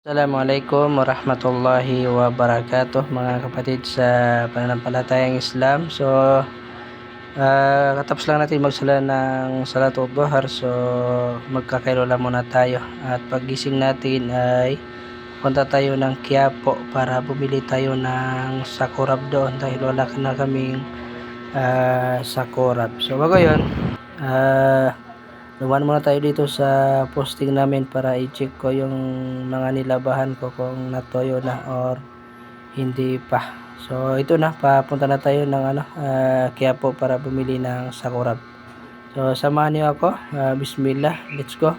Assalamualaikum warahmatullahi wabarakatuh mga kapatid sa pananampalatayang Islam. So, katapos lang natin magsala ng Salatul Duhar. So, magkakailula muna tayo. At paggising natin ay punta tayo ng Quiapo para bumili tayo ng sakurab doon dahil wala na kaming sakurab. So, bago yun, dumaan muna tayo dito sa posting namin para i-check ko yung mga nilabahan ko kung natoyo na or hindi pa. So ito na, papunta na tayo ng Quiapo para bumili ng sakurab. So samahan niyo ako. Bismillah, let's go.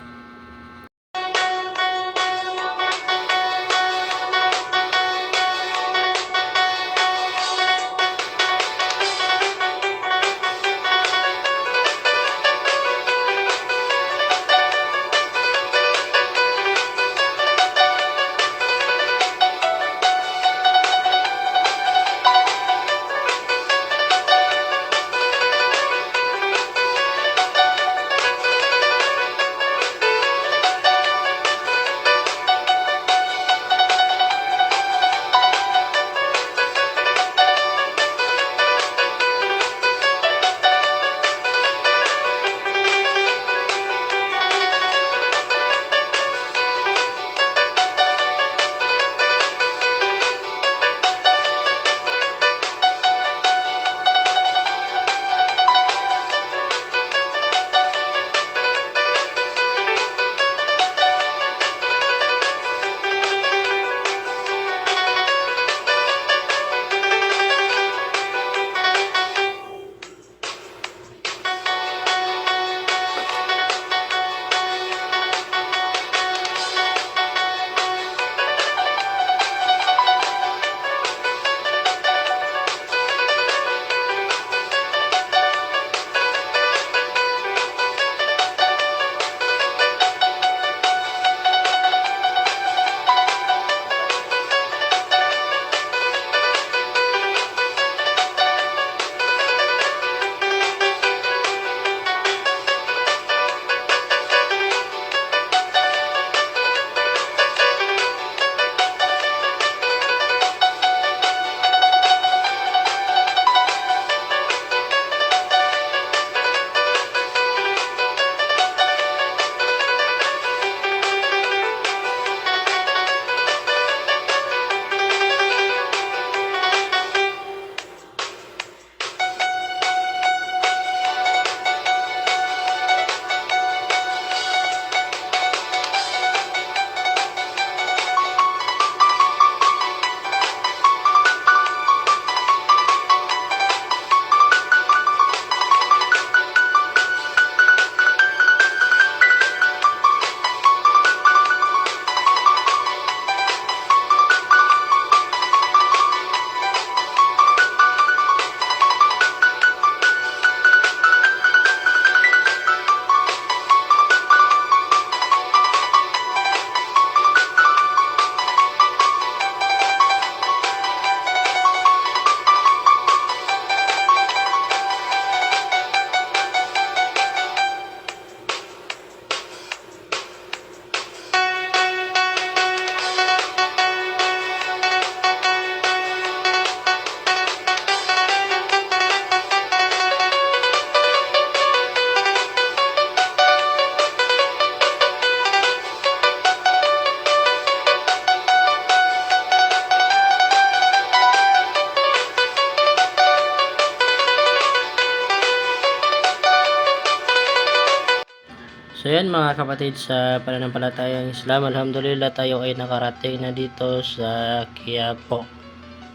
So yan mga kapatid sa pananampalatayang Islam, alhamdulillah tayo ay nakarating na dito sa Quiapo.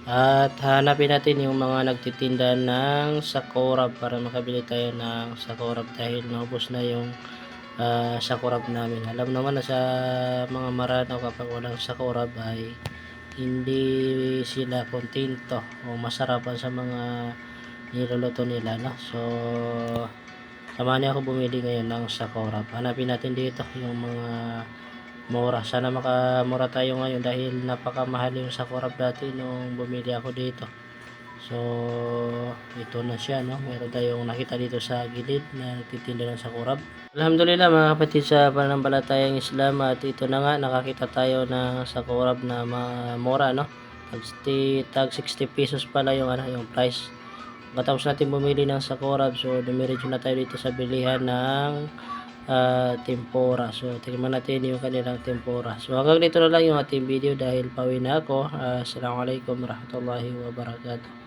At hanapin natin yung mga nagtitinda ng sakurab para makabili tayo ng sakurab dahil naubos na yung sakurab namin. Alam naman na sa mga Maranaw kapag walang sakurab ay hindi sila kontento o masarapan sa mga niluluto nila, no? So samahan niyo ako bumili ngayon ng sakurab. Hanapin natin dito yung mga mura. Sana makamura tayo ngayon dahil napakamahal yung sakurab dati nung bumili ako dito. So ito na siya, no? Meron tayong nakita dito sa gilid na nagtitinda ng sakurab. Alhamdulillah mga kapatid sa pananampalatayang Islam at ito na nga nakakita tayo ng sa Corab na mura, no? Tag 60 pesos pala yung yung price. Matapos natin bumili ng sa Corab, so dumiretso na tayo dito sa bilihan ng tempura. So tingnan natin yung kanilang tempura. So hanggang dito na lang yung ating video dahil pauwi na ako. Assalamualaikum warahmatullahi wabarakatuh.